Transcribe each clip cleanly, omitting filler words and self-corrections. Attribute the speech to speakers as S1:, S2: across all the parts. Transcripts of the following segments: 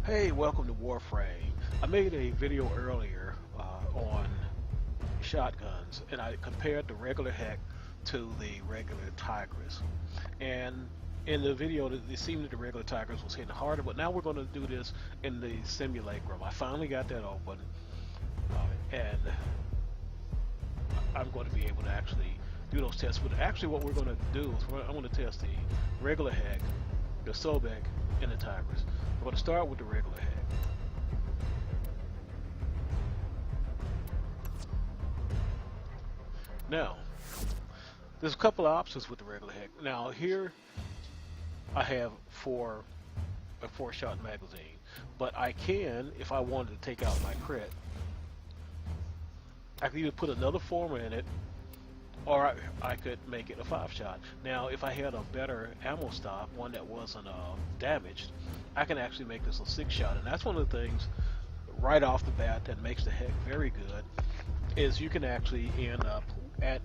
S1: Hey, welcome to Warframe. I made a video earlier on shotguns, and I compared the regular Heck to the regular Tigris. And in the video, it seemed that the regular Tigris was hitting harder, but now we're going to do this in the simulacrum. I finally got that open, and I'm going to be able to actually do those tests. But actually what we're going to do is I'm going to test the regular Heck, the Sobek, and the Tigris. We're going to start with the regular Heck. Now, there's a couple of options with the regular Heck. Now here I have a 4-shot magazine, but I can, if I wanted to take out my crit, I could either put another former in it, or I could make it a 5-shot. Now, if I had a better ammo stock, one that wasn't damaged, I can actually make this a 6-shot, and that's one of the things right off the bat that makes the Heck very good. Is you can actually end up at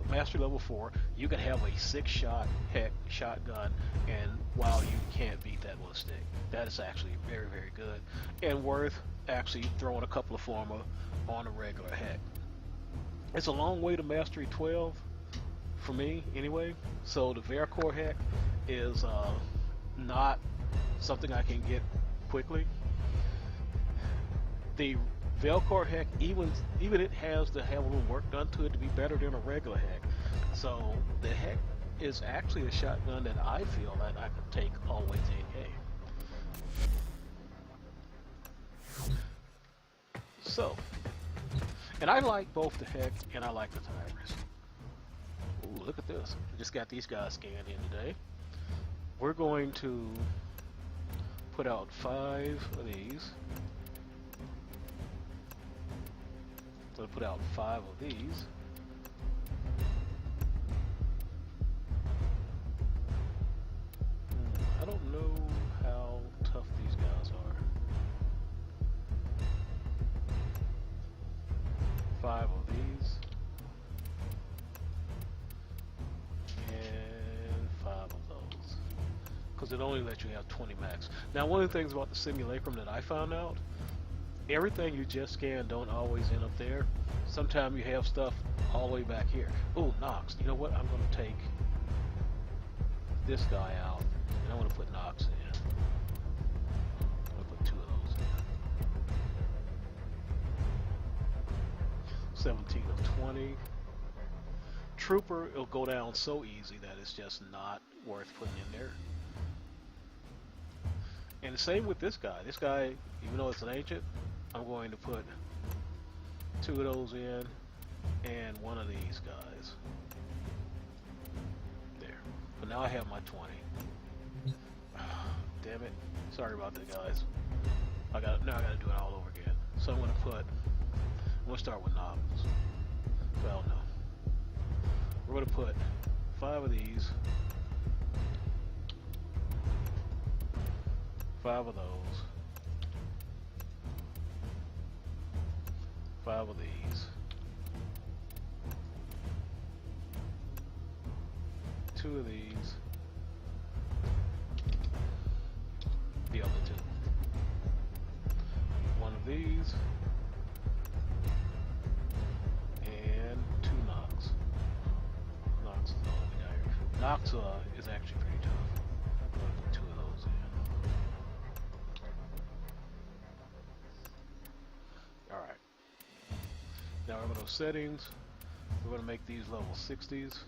S1: mastery level 4, you can have a 6-shot Heck shotgun, and while you can't beat that with a stick, that is actually very, very good, and worth actually throwing a couple of former on a regular Heck. It's a long way to mastery 12 for me anyway, so the Vercor Heck is not something I can get quickly. The Velcor Heck, even it has to have a little work done to it to be better than a regular Heck. So the Heck is actually a shotgun that I feel that I could take all the way to in-game. So, and I like both the Heck and I like the Tigris. Ooh, look at this. I just got these guys scanned in today. We're going to put out 5 of these. So put out 5 of these. I don't know how tough these guys are. 5 of these. And 5 of those. Because it only lets you have 20 max. Now, one of the things about the simulacrum that I found out, everything you just scanned don't always end up there. Sometimes you have stuff all the way back here. Oh, Nox. You know what? I'm going to take this guy out, and I'm going to put Nox in. I'm going to put 2 of those in. 17 of 20. Trooper, it'll go down so easy that it's just not worth putting in there. And the same with this guy. This guy, even though it's an ancient, I'm going to put 2 of those in and 1 of these guys. There. But now I have my 20. Damn it. Sorry about that, guys. Now I gotta do it all over again. So I'm gonna start with Nox. Well, no. We're gonna put 5 of these. 5 of those. 5 of these. 2 of these. The other 2. 1 of these. And 2 Nox. Nox is all we got here. Nox is actually pretty tough. I'm going to put 2 of those in. Alright. Now we're going to go settings. We're going to make these level 60s.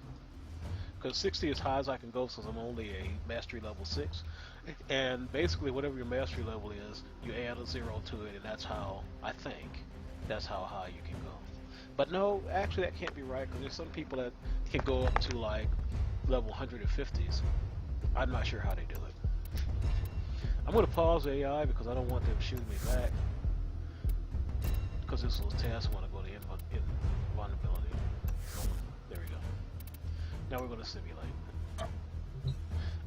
S1: Because 60 is high as I can go since I'm only a mastery level 6. And basically whatever your mastery level is, you add a 0 to it, and that's how, I think, that's how high you can go. But no, actually that can't be right, because there's some people that can go up to like level 150s. I'm not sure how they do it. I'm going to pause AI because I don't want them shooting me back. Because this was a test, I want to go to invulnerability. There we go. Now we're going to simulate.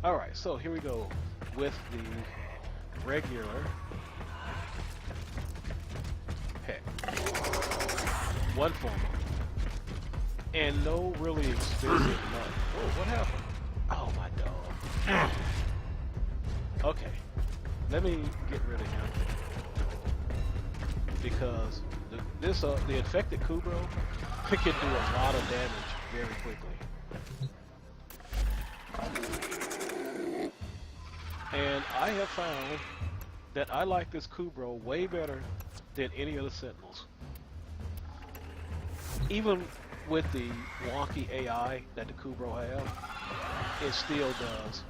S1: Alright, so here we go with the regular Heck. 1 former. And no really expensive money. Oh, what happened? Oh my dog. Okay. Let me get rid of him because the infected Kubro can do a lot of damage very quickly. And I have found that I like this Kubro way better than any of the Sentinels. Even with the wonky AI that the Kubro have, it still does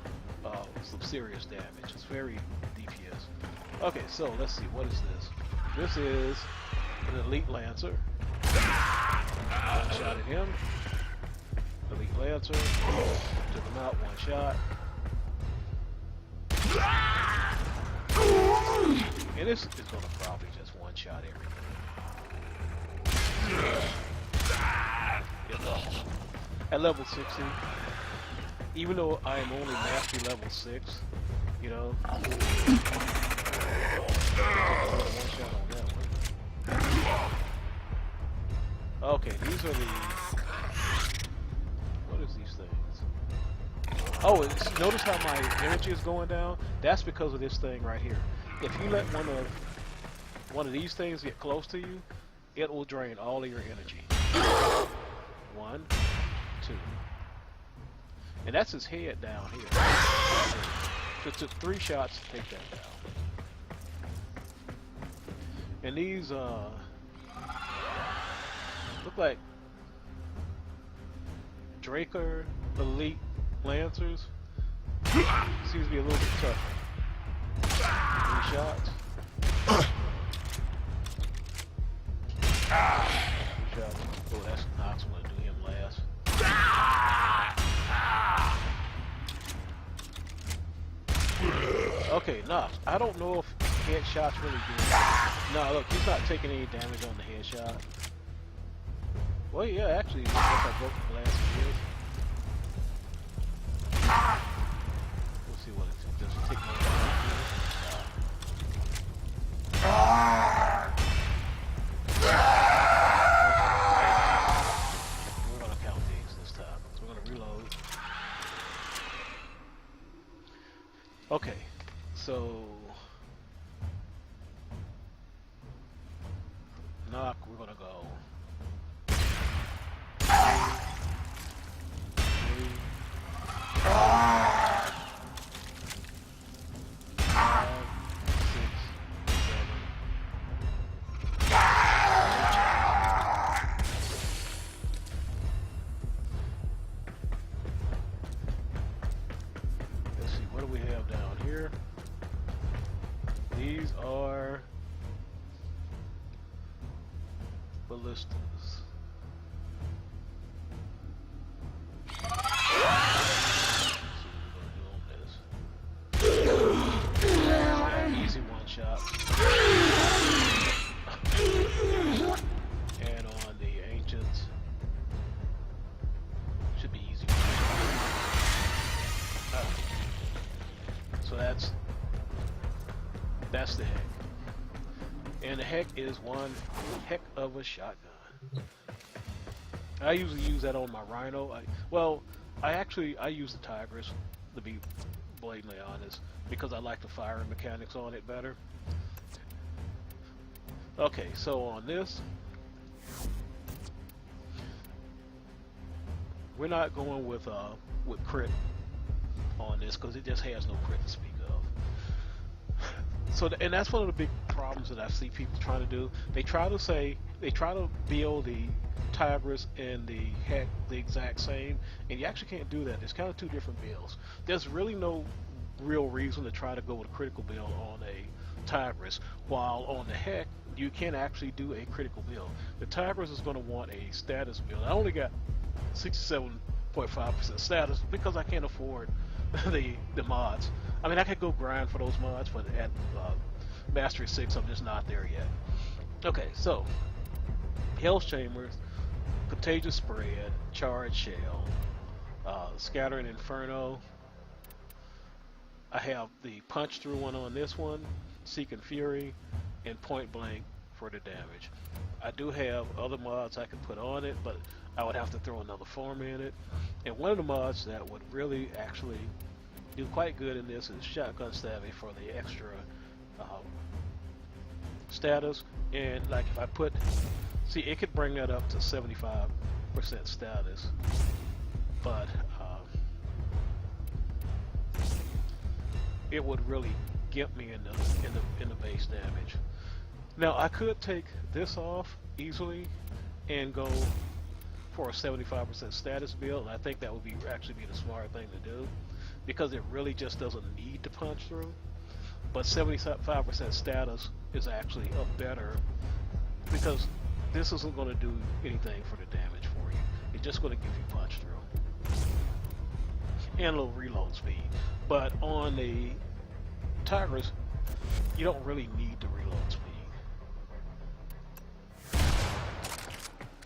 S1: some serious damage. It's very DPS. Okay, so let's see, what is this? This is an Elite Lancer. One shot at him. Elite Lancer. Took him out, one shot. And this is going to probably just one shot everything. At level 60, even though I am only mastery level 6, you know, one shot on that one. Okay, these are the, what is these things? Oh, notice how my energy is going down? That's because of this thing right here. If you let one of these things get close to you, it will drain all of your energy. 1, 2. And that's his head down here. So it took 3 shots to take that down. And these look like Draker Elite Lancers. Seems to be a little bit tougher. 3 shots. 3 shots. Oh, that's Knox. I'm gonna do him last. Okay, Knox. I don't know if headshots really do. No, look, he's not taking any damage on the headshot. Well, yeah, actually, looks like I broke the last years. We'll see what it does. Take more damage. We're gonna count these this time. So we're gonna reload. Okay, so knock, we're gonna go 3, 5, 6, 7. Let's see, what do we have down here? These are ballistas. Easy one shot. And on the ancients, should be easy. So that's the heck. And the heck is one heck of a shotgun. I usually use that on my Rhino. I use the Tigris, to be blatantly honest, because I like the firing mechanics on it better. Okay, so on this, we're not going with crit on this because it just has no crit to speak of. So, and that's one of the big problems that I see people trying to do. They try to build the Tigris and the heck the exact same, and you actually can't do that. It's kind of 2 different builds. There's really no real reason to try to go with a critical build on a Tigris, while on the heck you can actually do a critical build. The Tigris is going to want a status build. I only got 67.5% status because I can't afford the mods. I mean, I could go grind for those mods, but at Mastery 6 I'm just not there yet. Okay, so Hell's Chambers, Contagious Spread, Charred Shell, Scattering Inferno. I have the Punch Through one on this one, Seeking Fury, and Point Blank for the damage. I do have other mods I could put on it, but I would have to throw another form in it. And one of the mods that would really actually do quite good in this is shotgun savvy for the extra status. And like if I put, see, it could bring that up to 75% status, but it would really get me in the base damage. Now I could take this off easily and go for a 75% status build, and I think that would be actually be the smart thing to do, because it really just doesn't need to punch through. But 75% status is actually a better, because this isn't going to do anything for the damage for you. It's just going to give you punch through and a little reload speed. But on the Tigris, you don't really need the reload speed.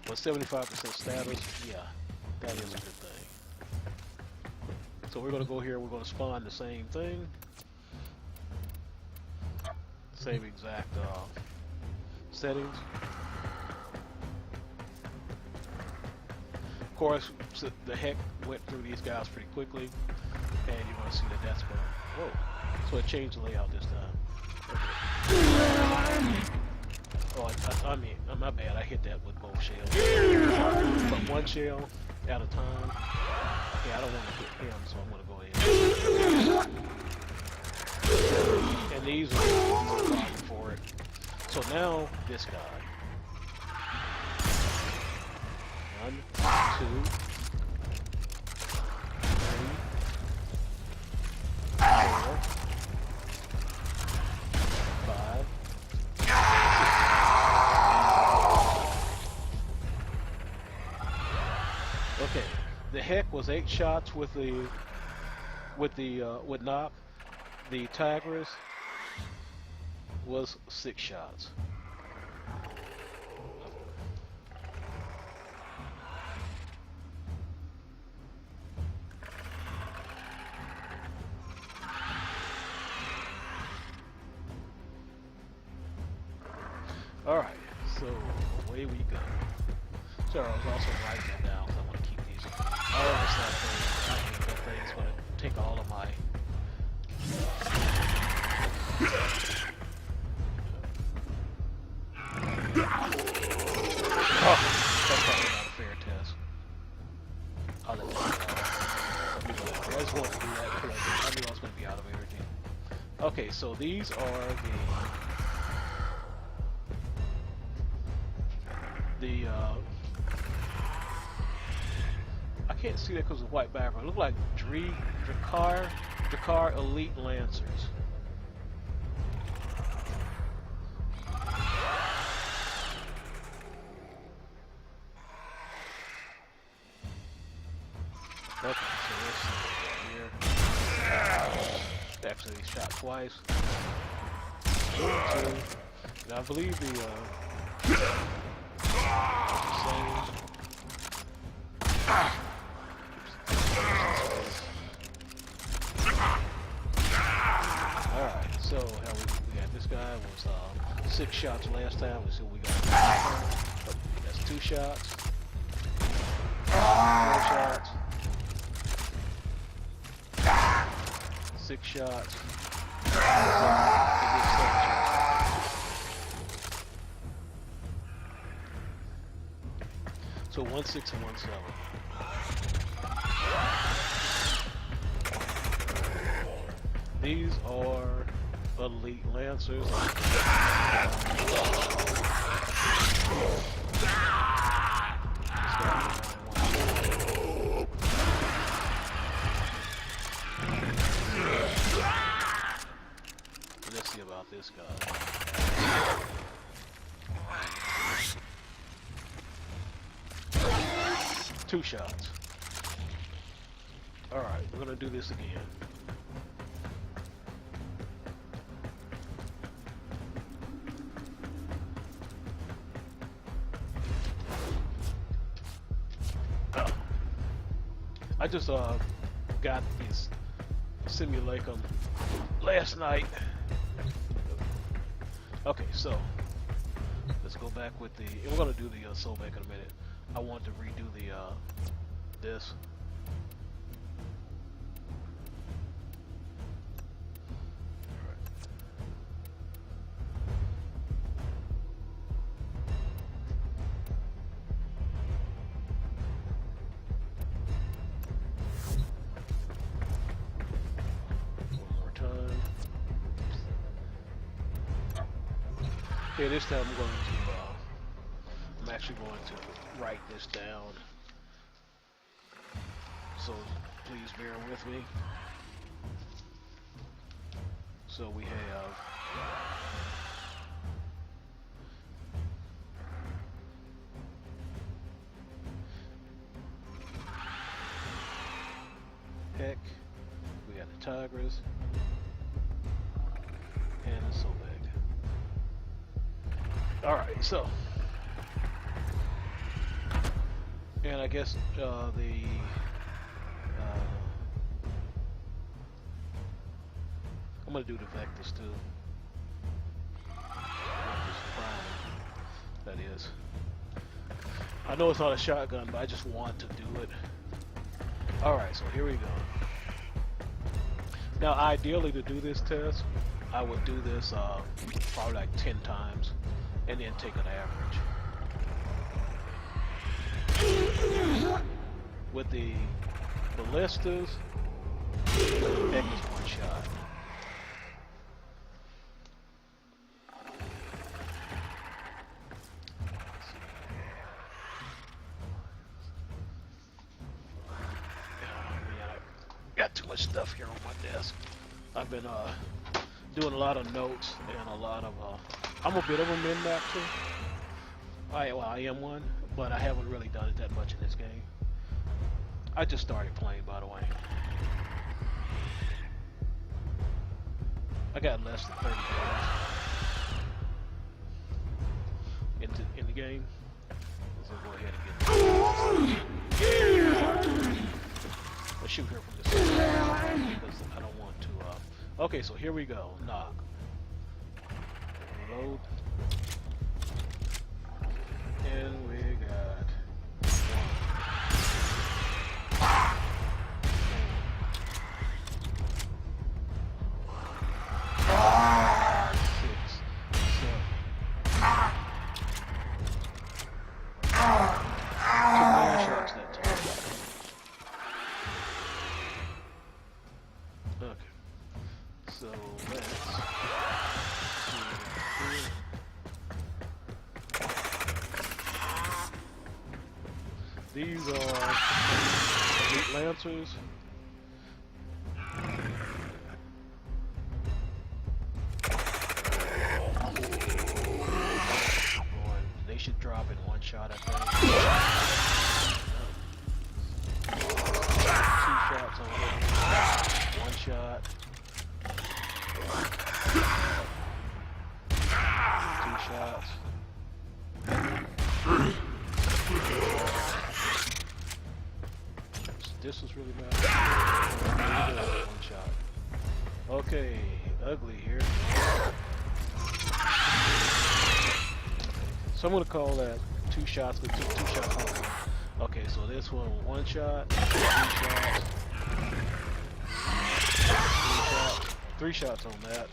S1: But 75% status, yeah, that is a good thing. So we're going to go here, we're going to spawn the same thing. Same exact settings. Of course, the heck went through these guys pretty quickly, and you're going to see that that's going to, whoa. So it changed the layout this time. Oh, I mean, my bad, I hit that with both shells. But one shell at a time. Yeah, I don't want to hit him, so I'm going to go ahead. And these are no problem for it. So now, this guy. 1, 2, 3, 4, 5. Okay, the heck was 8 shots with knock. The Tigris was 6 shots. Alright, so away we go. So I was also writing that down because I want to keep these. All of that thing, I think that thing is going to take all of my. Oh, that's probably not a fair test. I'll let that go. I just wanted to do that because I knew I was going to be out of energy. Okay, so these are the I can't see that because of the white background. It look like Drakkar Elite Lancers. Okay, so let's see here. Actually, shot twice. 1, 2. Now I believe the same. Alright, so how we got this guy was 6 shots last time. Let's see what we got. That's 2 shots. 4 shots. 6 shots. So 1, 6, and 1, 7. These are Elite Lancers. Let's see about this guy. 2 shots. Alright, we're gonna do this again. I just got this simulacrum last night. Okay, so let's go back with the. And we're gonna do the Sobek in a minute. I want to redo the this. Okay, this time I'm going to, I'm actually going to write this down. So please bear with me. So we have Heck, we got the Tigris, and the Sobek. Alright, so, and I guess I'm gonna do the Vectis too. Vectis Prime, that is. I know it's not a shotgun, but I just want to do it. Alright, so here we go. Now, ideally to do this test, I would do this probably like 10 times, and then take an average. With the ballistas, the Vectis is one shot. Got too much stuff here on my desk. I've been doing a lot of notes and a lot of I'm a bit of a min-maxer. I am one, but I haven't really done it that much in this game. I just started playing, by the way. I got less than 30 days in the game. So go ahead and get let's shoot her from this side because I don't want to. Okay, so here we go. Knock. Reload. And we got these are elite lancers. They should drop in one shot, I think. Two shots on them. One shot. Two shots. This was really bad. One shot. Okay, ugly here. So I'm gonna call that two shots, but two shots on one. Okay, so this one one shot, three shots on that.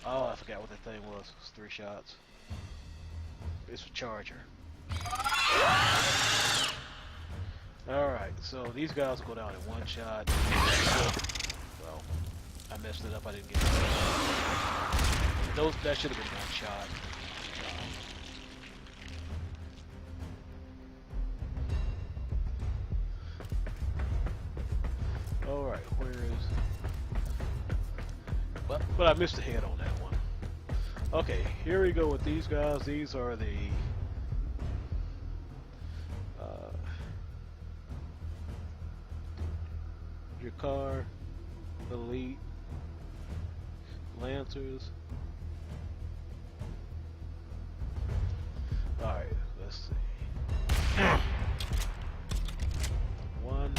S1: Oh, I forgot what that thing was. It was 3 shots. It's a charger. Alright, so these guys will go down in one shot. Well, I messed it up, I didn't get it. That should have been one shot. Alright, where is... But I missed the head on that one. Okay, here we go with these guys. These are the... your car, elite, lancers. Alright, let's see. 1,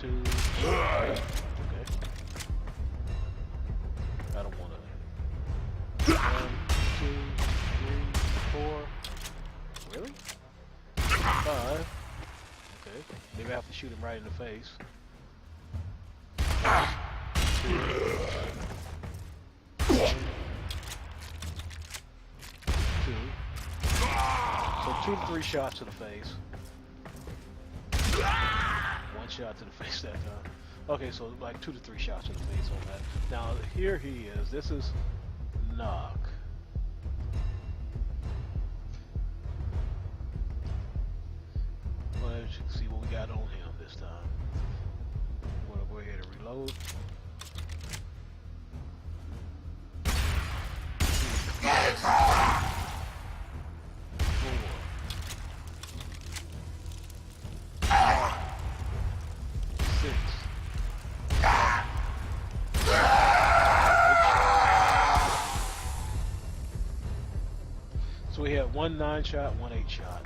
S1: 2, 3. Okay. I don't want to. 1, 2, 3, 4. Really? 5. Okay. Maybe I have to shoot him right in the face. 2. 2. So 2 to 3 shots to the face. 1 shot to the face that time. Okay, so like 2 to 3 shots to the face on that. Now here he is. This is knock. Let's see what we got on him this time. I'm gonna go ahead and reload. So we had 1 9-shot, 1 8-shot.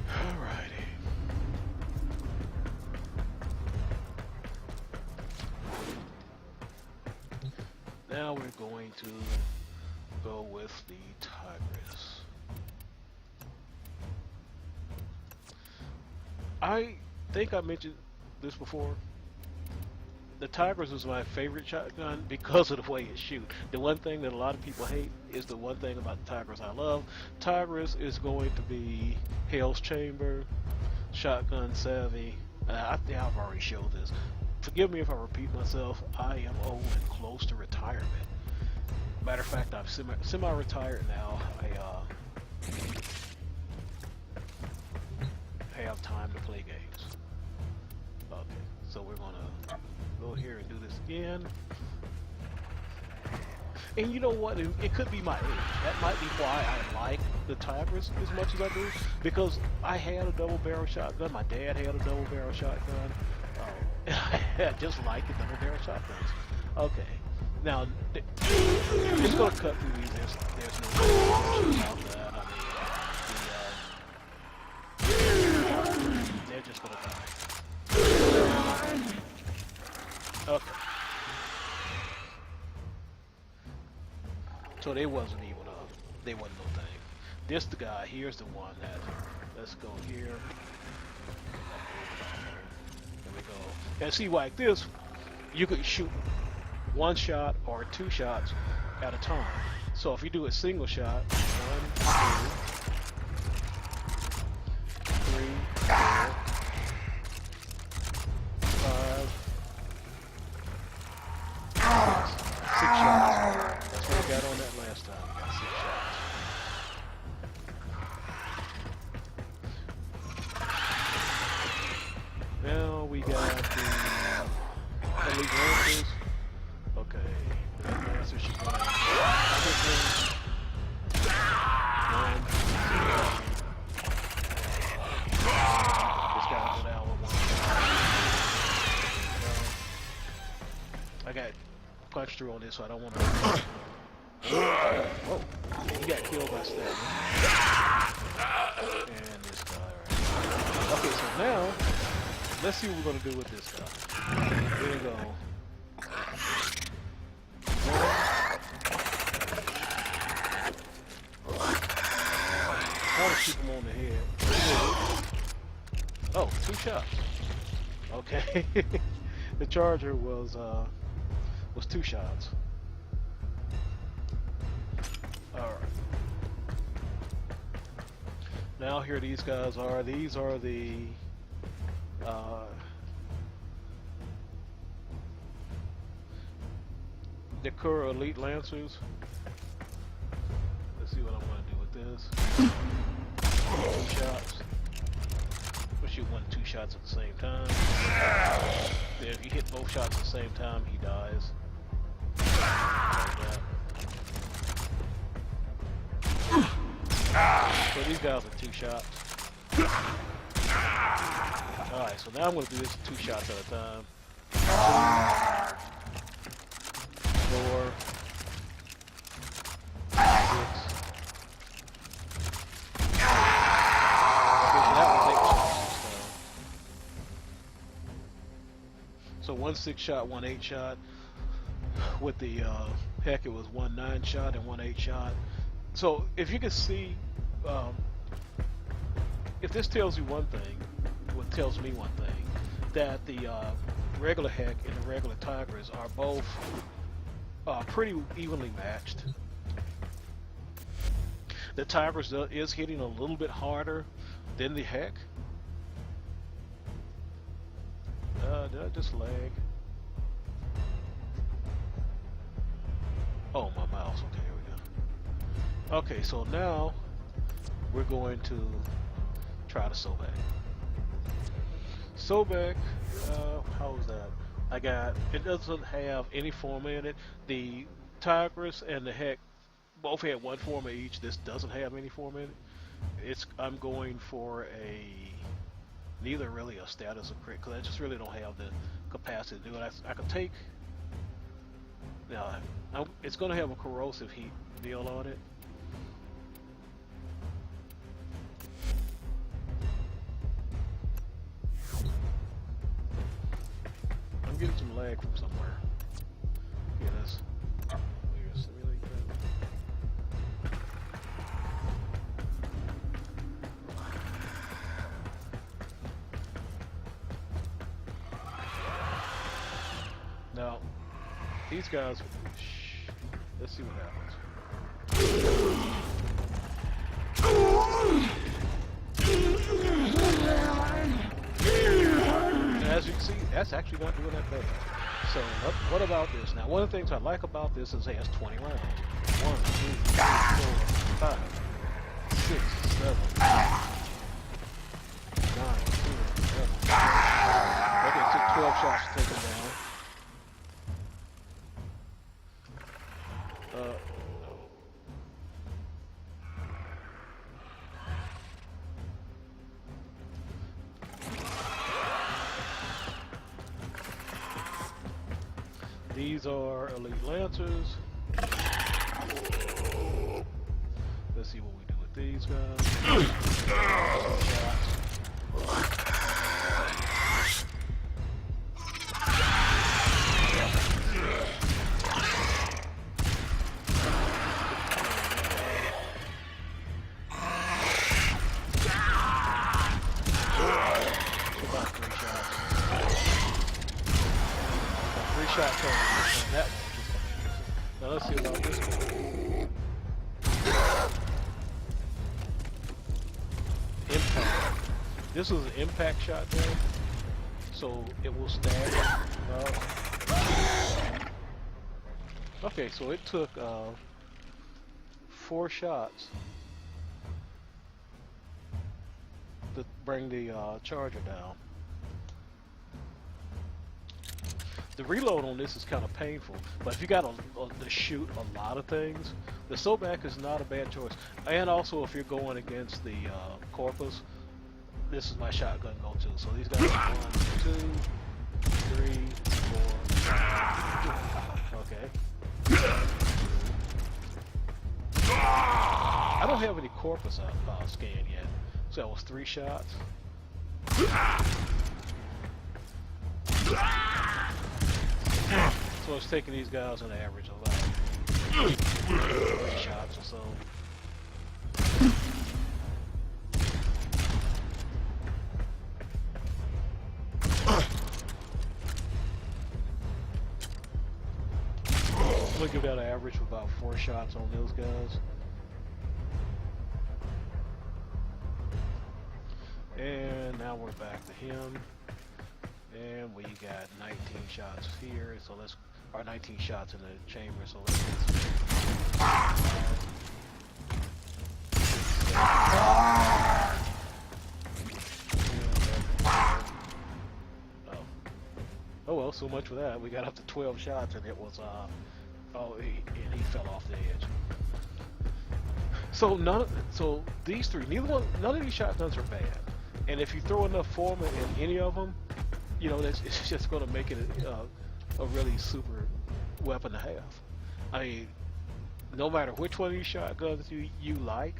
S1: Alrighty. Now we're going to go with the Tigris. I think I mentioned this before. The Tigris is my favorite shotgun because of the way it shoots. The one thing that a lot of people hate is the one thing about the Tigris I love. Tigris is going to be Hell's Chamber, shotgun savvy. I think I've already showed this. Forgive me if I repeat myself. I am old and close to retirement. Matter of fact, I'm semi-retired now. I have time to play games. Okay, so we're gonna go here and do this again. And you know what? It could be my age. That might be why I like the Tigris as much as I do. Because I had a double barrel shotgun. My dad had a double barrel shotgun. I just like the double barrel shotguns. Okay. Now, I'm just going to cut through these. There's no about that. They're just going to die. Okay. So they wasn't even they wasn't no thing. This the guy, here's the one that, let's go here. There we go. And see, like this, you could shoot 1 shot or 2 shots at a time. So if you do a single shot, 1, 2, 3, 4, 5, 6 shots. That's what we got on that last time. We got 6 shots. Now we got the elite lancers. Okay, the lancer should go quickly. 1. This guy go down with 1. I got punched through on this, so I don't want to. Whoa! He got killed by stabbing. And this guy, right. Okay, so now let's see what we're gonna do with this guy. Here we go. I'll shoot him on the head. Oh, 2 shots. Okay. The charger was 2 shots. Alright. Now here these guys are. These are the Kura Elite Lancers. Let's see what I'm going to do with this. 2 shots. We'll shoot 1 2 shots at the same time. Yeah, if you hit both shots at the same time, he dies. Like so these guys are 2 shots. Alright, so now I'm going to do this 2 shots at a time. 4, 6. So 1 6 shot, 1 8 shot. With the heck, it was 1 9 shot and 1 8 shot. So if you can see, if this tells you one thing, what tells me one thing, that the regular heck and the regular Tigris are both pretty evenly matched. The Tigris is hitting a little bit harder than the heck. Did I just lag? Oh, my mouse. Okay, here we go. Okay, so now we're going to try the Sobek. Sobek, how was that? It doesn't have any forma in it. The Tigris and the Heck both had one forma each. This doesn't have any forma in it. I'm going for neither really a status or crit, because I just really don't have the capacity to do it. I could take, now, it's going to have a corrosive heat deal on it. I'm getting some lag from somewhere. Yeah, that's simulate that. Now, these guys, let's see what happens. And as you can see, that's actually not doing that bad. So what about this? Now, one of the things I like about this is it has 20 rounds. 1, 2, 3, 4, 5, 6, 7, 9, 10, 11. Okay, it took 12 shots to take him down. These are elite lancers. Let's see what we do with these guys. Now let's see about this one. Impact. This is an impact shotgun, so it will stagger. Okay, so it took 4 shots to bring the charger down. The reload on this is kind of painful, but if you got to shoot a lot of things, the Sobek is not a bad choice. And also, if you're going against the Corpus, this is my shotgun go-to. So these guys are 1, 2, 3, 4. Okay. I don't have any Corpus scan yet, so that was 3 shots. So it's taking these guys on average about 3 shots or so. I'm gonna give that an average of about 4 shots on those guys. And now we're back to him. And we got 19 shots here, so let's, or 19 shots in the chamber, so let's oh well, so much for that. We got up to 12 shots and it was and he fell off the edge. So so these three, none of these shotguns are bad. And if you throw enough forma in any of them, you know, it's just going to make it a really super weapon to have. I mean, no matter which one of these shotguns you like,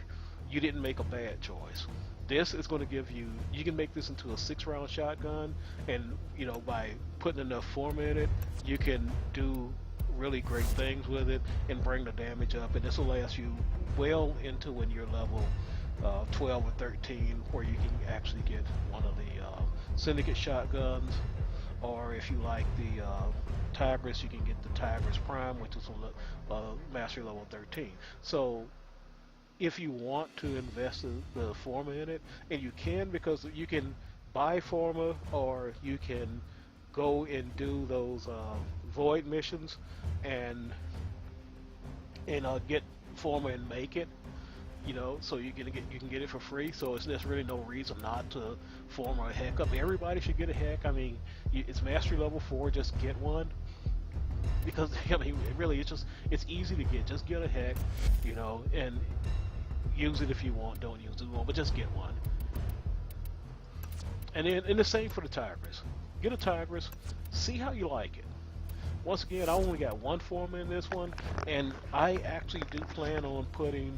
S1: you didn't make a bad choice. This is going to give you can make this into a 6-round shotgun, and you know, by putting enough forma in it, you can do really great things with it and bring the damage up, and this will last you well into when you're level 12 or 13, where you can actually get one of the Syndicate shotguns, or if you like the Tigris, you can get the Tigris Prime, which is on Mastery level 13. So if you want to invest the forma in it, and you can, because you can buy forma, or you can go and do those void missions, and and get former and make it. You know, so you can get it for free. So there's really no reason not to form a heck up. Everybody should get a heck. I mean, it's mastery level 4. Just get one, because I mean, really, it's easy to get. Just get a heck, you know, and use it if you want. Don't use it if you want, but just get one. And the same for the Tigris. Get a Tigris, see how you like it. Once again, I only got one form in this one, and I actually do plan on putting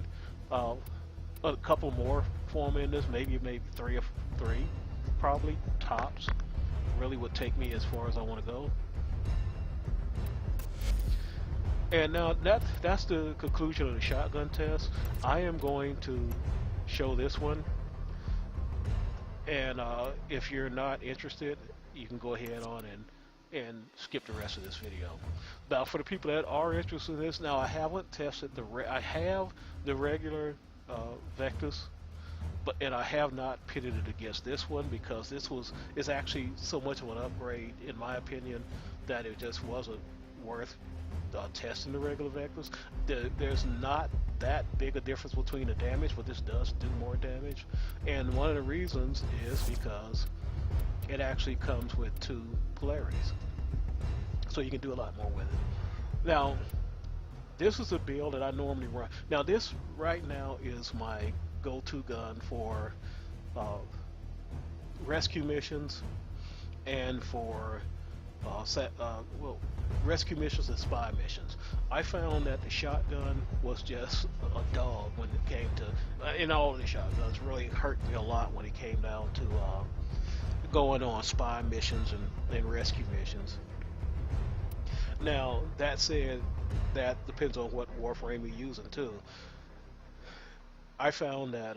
S1: a couple more form in this, maybe three, probably tops. Really would take me as far as I want to go. And now that's the conclusion of the shotgun test. I am going to show this one, and if you're not interested, you can go ahead on and skip the rest of this video. Now, for the people that are interested in this, now I haven't tested I have the regular Vectis, and I have not pitted it against this one, because it's actually so much of an upgrade, in my opinion, that it just wasn't worth testing the regular Vectis. There's not that big a difference between the damage, but this does do more damage, and one of the reasons is because it actually comes with 2 polarities, so you can do a lot more with it. Now, this is a build that I normally run. Now, this right now is my go-to gun for rescue missions and for rescue missions and spy missions. I found that the shotgun was just a dog when it came to, in all of the shotguns, really hurt me a lot when it came down to going on spy missions and rescue missions. Now, that said, that depends on what Warframe you're using too. I found that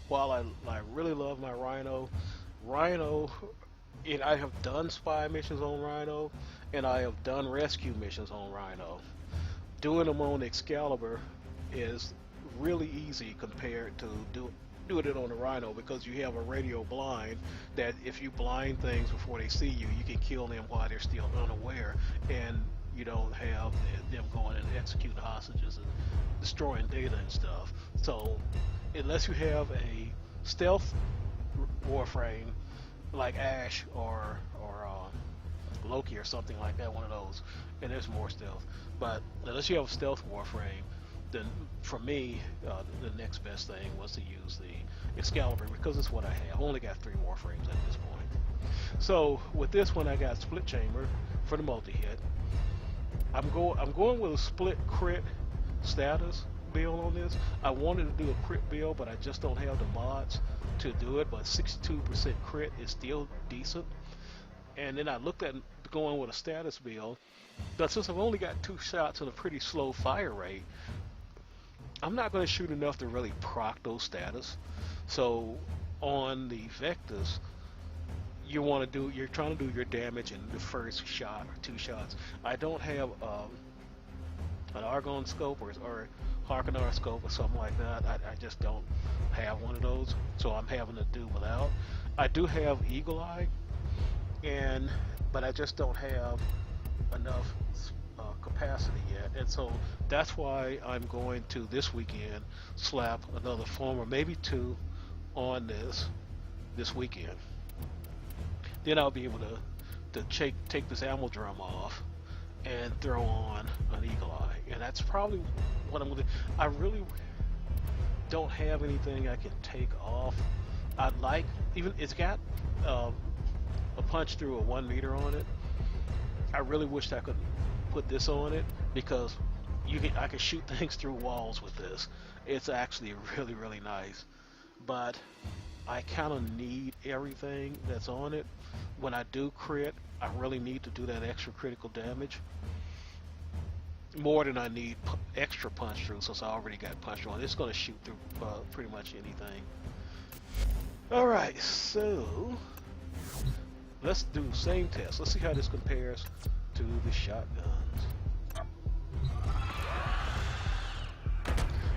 S1: while I really love my Rhino, and I have done spy missions on Rhino, and I have done rescue missions on Rhino. Doing them on Excalibur is really easy compared to doing it on the Rhino, because you have a radio blind that if you blind things before they see you, you can kill them while they're still unaware, and you don't have them going and executing hostages and destroying data and stuff. So unless you have a stealth Warframe like Ash or Loki or something like that, one of those, and there's more stealth, but unless you have a stealth Warframe, then for me, the next best thing was to use the Excalibur, because it's what I have. I only got 3 Warframes at this point. So with this one, I got split chamber for the multi-hit. I'm going with a split crit status build on this. I wanted to do a crit build, but I just don't have the mods to do it. But 62% crit is still decent. And then I looked at going with a status build, but since I've only got 2 shots and a pretty slow fire rate, I'm not going to shoot enough to really proc those status. So on the Vectis, you're trying to do your damage in the first shot or 2 shots. I don't have an Argon scope or Harkonar scope or something like that. I just don't have one of those, so I'm having to do without. I do have Eagle Eye, but I just don't have enough capacity yet, and so that's why I'm going to this weekend slap another form, or maybe 2 on this weekend. Then I'll be able to take this ammo drum off and throw on an Eagle Eye, and that's probably what I'm going to. I really don't have anything I can take off. I'd like, even it's got a punch through a 1 meter on it. I really wish I could put this on it, because I can shoot things through walls with this. It's actually really, really nice, but I kind of need everything that's on it. When I do crit, I really need to do that extra critical damage, more than I need extra punch through, since I already got punch through on. It's going to shoot through pretty much anything. Alright, so let's do the same test. Let's see how this compares to the shotguns.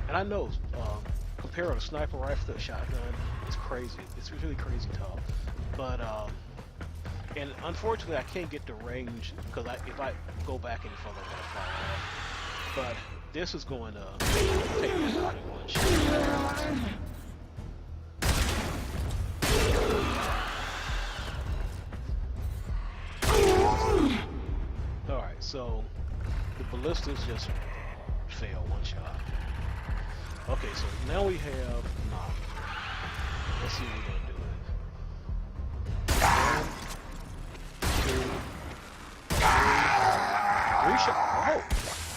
S1: And I know comparing a sniper rifle to a shotgun is crazy. It's really crazy tough. But and unfortunately I can't get the range, because if I go back any further I'm gonna fall off. This is going to take me out in one shot. Alright, so the ballistas just fail one shot. Okay, so now we have knock. Let's see what we're going to do. 1, 2, 3 shots. Oh,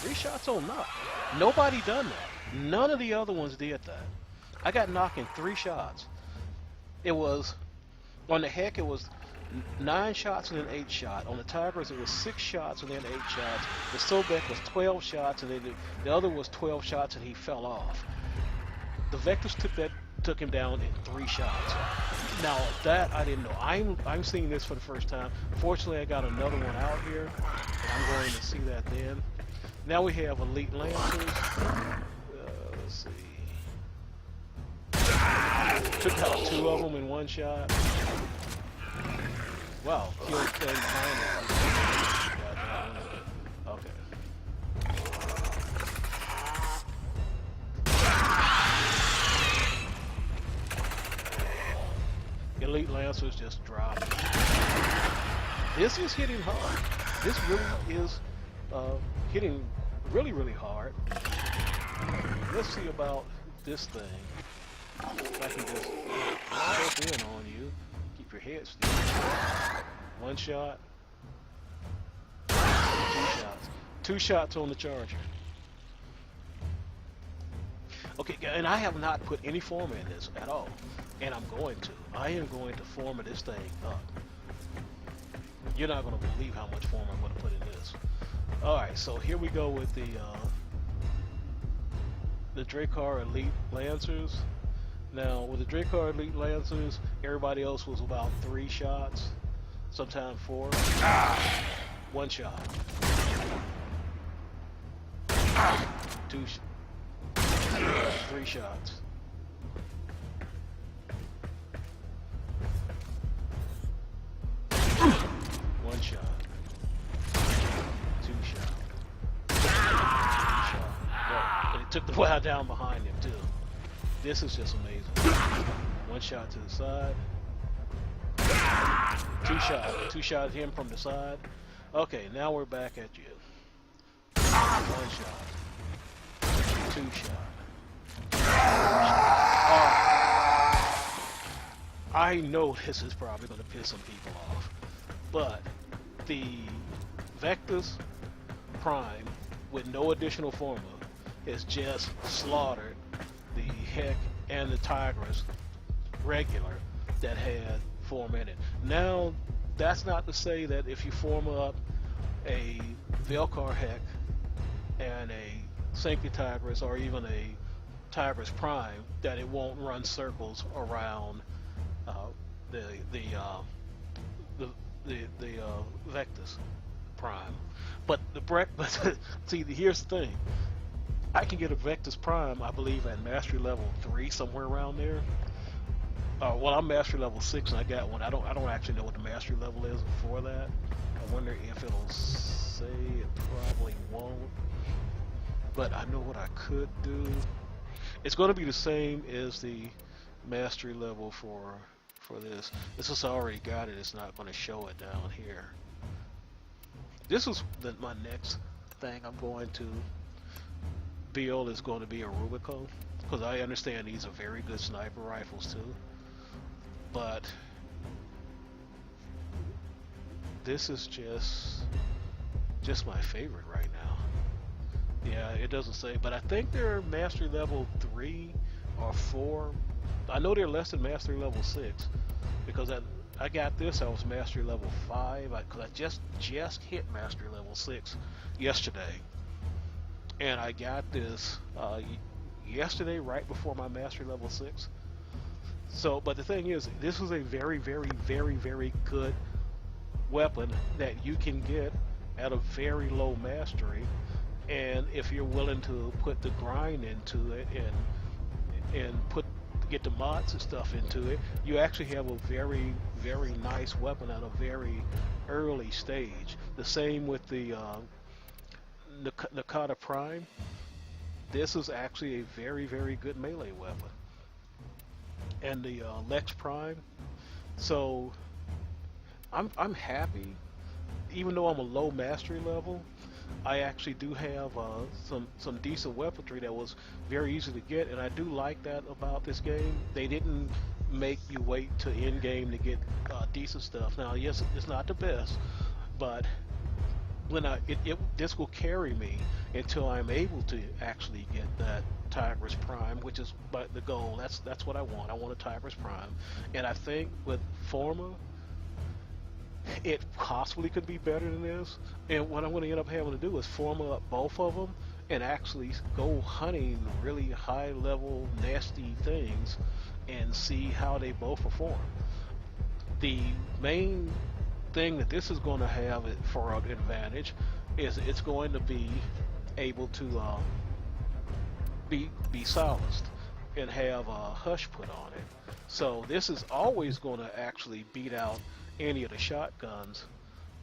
S1: 3 shots on knock. Nobody done that. None of the other ones did that. I got knocked in 3 shots. It was, on the Heck it was 9 shots and then 8 shots. On the Tigris it was 6 shots and then 8 shots. The Sobek was 12 shots and then the other was 12 shots and he fell off. The Vectis took him down in 3 shots. Now that I didn't know. I'm seeing this for the first time. Fortunately, I got another one out here, and I'm going to see that then. Now we have Elite Lancers. Let's see. Took out 2 of them in 1 shot. Wow, killed thing behind it. Okay. Elite Lancers just dropped. This is hitting hard. This really is hitting really hard. Let's see about this thing. If I can just focus in on you. Keep your head still. 1 shot. 2 shots. 2 shots on the Charger. Okay, and I have not put any former in this at all. And I'm going to. I am going to former this thing up. You're not going to believe how much former I'm going to put in this. Alright, so here we go with the Drakkar Elite Lancers. Now, with the Drakkar Elite Lancers, everybody else was about 3 shots, sometimes 4. 1 shot. 2 3 shots. 1 shot. 2 shots. 3 shot. But it took the wow down behind him too. This is just amazing. 1 shot to the side. 2 shots. 2 shots him from the side. Okay, now we're back at you. 1 shot. 2 shots. I know this is probably going to piss some people off, but the Vectis Prime with no additional formula has just slaughtered the Heck and the Tigris regular that had form in it. Now, that's not to say that if you form up a Velkar Heck and a Sancti Tigris or even a Tigris Prime that it won't run circles around the Vectis Prime. But see, here's the thing. I can get a Vectis Prime, I believe, at Mastery Level 3, somewhere around there. Well, I'm Mastery Level 6 and I got one. I don't actually know what the Mastery Level is for that. I wonder if it'll say. It probably won't. But I know what I could do. It's going to be the same as the Mastery Level for this. This has already got it. It's not going to show it down here. This is my next thing I'm going to build is going to be a Rubicon, because I understand these are very good sniper rifles too, but this is just my favorite right now. Yeah, it doesn't say, but I think they're Mastery Level 3 or 4. I know they're less than Mastery Level 6, because I got this, I was Mastery Level 5, because I just hit Mastery Level 6 yesterday. And I got this yesterday, right before my Mastery Level 6. So, but the thing is, this is a very good weapon that you can get at a very low mastery. And if you're willing to put the grind into it and get the mods and stuff into it, you actually have a very nice weapon at a very early stage. The same with the Nakata Prime. this is actually a very, very good melee weapon. And the Lex Prime. So I'm happy, even though I'm a low mastery level. I actually do have some decent weaponry that was very easy to get, and I do like that about this game. They didn't make you wait to end game to get decent stuff. Now, yes, it's not the best, but when this will carry me until I'm able to actually get that Tigris Prime, which is the goal. That's what I want. I want a Tigris Prime, and I think with Forma, it possibly could be better than this. And what I'm going to end up having to do is Forma up both of them and actually go hunting really high level nasty things and see how they both perform. The main thing that this is going to have for an advantage is it's going to be able to be silenced and have a hush put on it. So this is always going to actually beat out any of the shotguns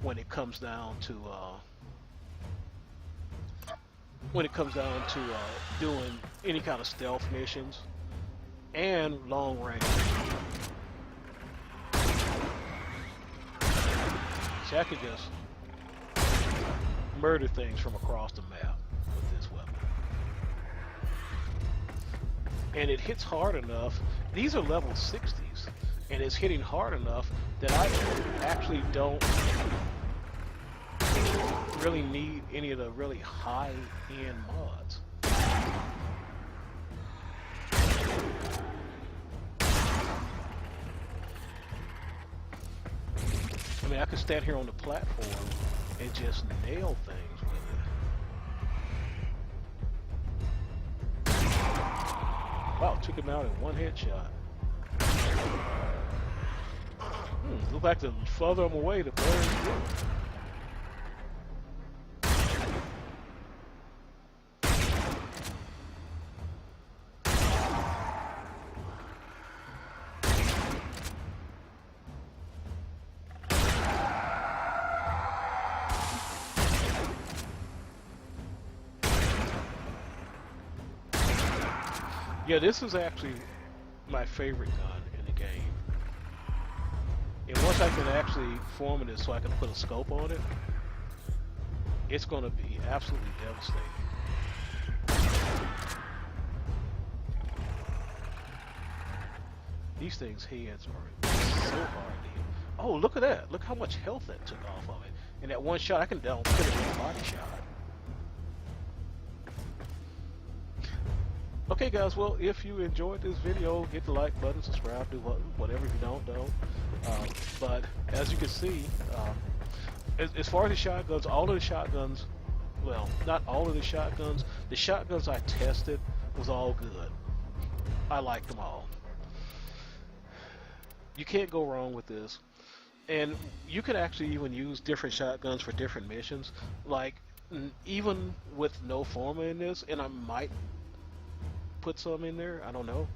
S1: when it comes down to doing any kind of stealth missions and long range. See, I could just murder things from across the map with this weapon. And it hits hard enough. These are level 60s, and it's hitting hard enough that I actually don't really need any of the really high-end mods. I mean, I could stand here on the platform and just nail things with it. Wow, took him out in one headshot. Look like the further I'm away, the better it's doing. Yeah, this is actually my favorite gun in the game. And once I can actually form it so I can put a scope on it, it's going to be absolutely devastating. These things' heads are so hard to hit. Oh, look at that. Look how much health that took off of it. And that one shot, I can down put it with a body shot. Okay guys, well, if you enjoyed this video, hit the like button, subscribe, do whatever. If you don't. But as you can see, as far as the shotguns, all of the shotguns, well, not all of the shotguns I tested was all good. I liked them all. You can't go wrong with this. And you can actually even use different shotguns for different missions. Like, even with no Forma in this, and I might put some in there, I don't know,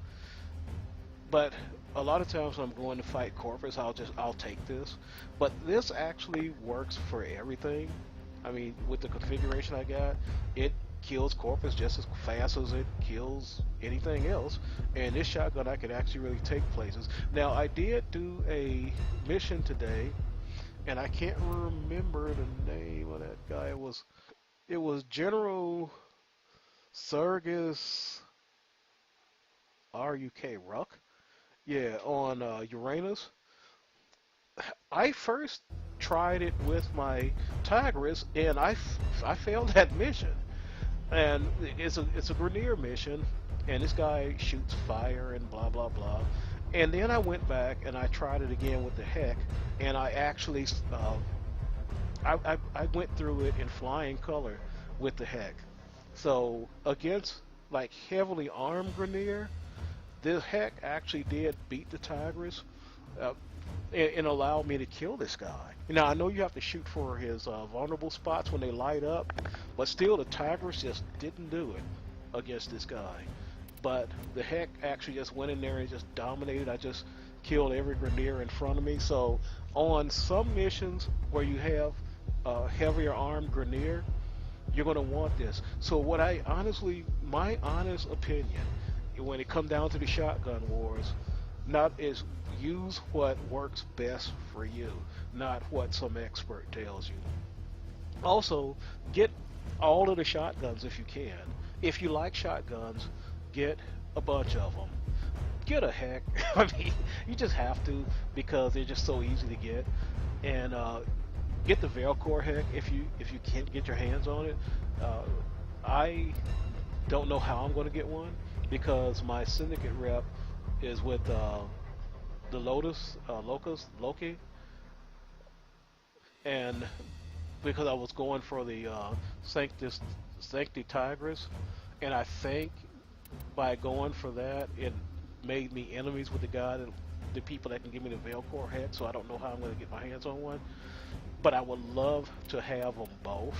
S1: but a lot of times when I'm going to fight Corpus, I'll take this. But this actually works for everything. I mean, with the configuration I got, it kills Corpus just as fast as it kills anything else, and this shotgun I could actually really take places. Now, I did do a mission today, and I can't remember the name of that guy. It was General Sergis RUK Ruck, yeah, on Uranus. I first tried it with my Tigris, and I failed that mission. And it's a Grenier mission, and this guy shoots fire and blah blah blah. And then I went back and I tried it again with the Heck, and I actually I went through it in flying color with the Heck. So against like heavily armed Grenier, the Heck actually did beat the Tigris and allowed me to kill this guy. Now, I know you have to shoot for his vulnerable spots when they light up, but still the Tigris just didn't do it against this guy. But the Heck actually just went in there and just dominated. I just killed every Grenier in front of me. So on some missions where you have heavier armed Grenier, You're going to want this. So what I honestly, my honest opinion, when it comes down to the shotgun wars, not is use what works best for you, not what some expert tells you. Also, get all of the shotguns if you can. If you like shotguns, get a bunch of them. Get a heck. I mean, you just have to because they're just so easy to get. And get the Velcor heck if you can't get your hands on it. I don't know how I'm going to get one because my syndicate rep is with the Loki, and because I was going for the Sancti Tigris, and I think by going for that, it made me enemies with the people that can give me the Velcor head. So I don't know how I'm going to get my hands on one, but I would love to have them both.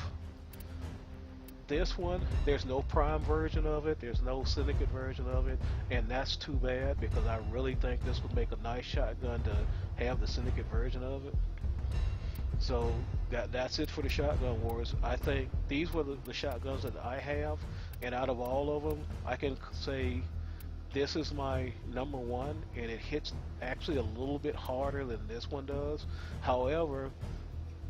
S1: This one, there's no Prime version of it, there's no Syndicate version of it, and that's too bad because I really think this would make a nice shotgun to have the Syndicate version of it. So that's it for the shotgun wars. I think these were the shotguns that I have, and out of all of them, I can say this is my number one, and it hits actually a little bit harder than this one does. However,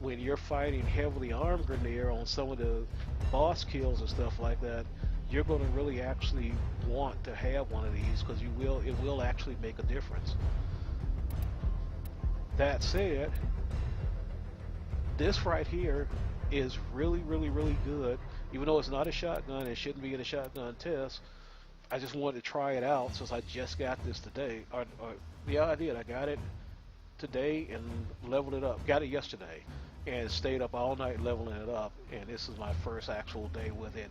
S1: when you're fighting heavily armed Grineer on some of the boss kills and stuff like that, you're going to really actually want to have one of these because it will actually make a difference. That said, this right here is really, really, really good. Even though it's not a shotgun, it shouldn't be in a shotgun test. I just wanted to try it out since I just got this today. Yeah, I did. I got it today and leveled it up. Got it yesterday and stayed up all night leveling it up. And this is my first actual day with it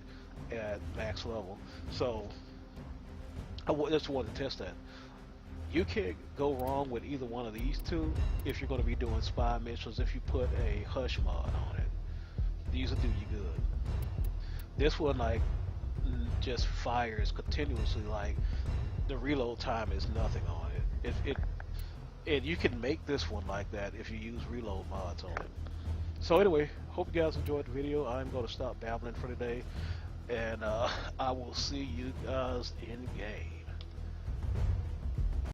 S1: at max level. So I just wanted to test that. You can't go wrong with either one of these two if you're going to be doing spy missions if you put a hush mod on it. These will do you good. This one like just fires continuously, like the reload time is nothing on it. And you can make this one like that if you use reload mods on it. So anyway, hope you guys enjoyed the video. I'm going to stop babbling for today, and I will see you guys in game.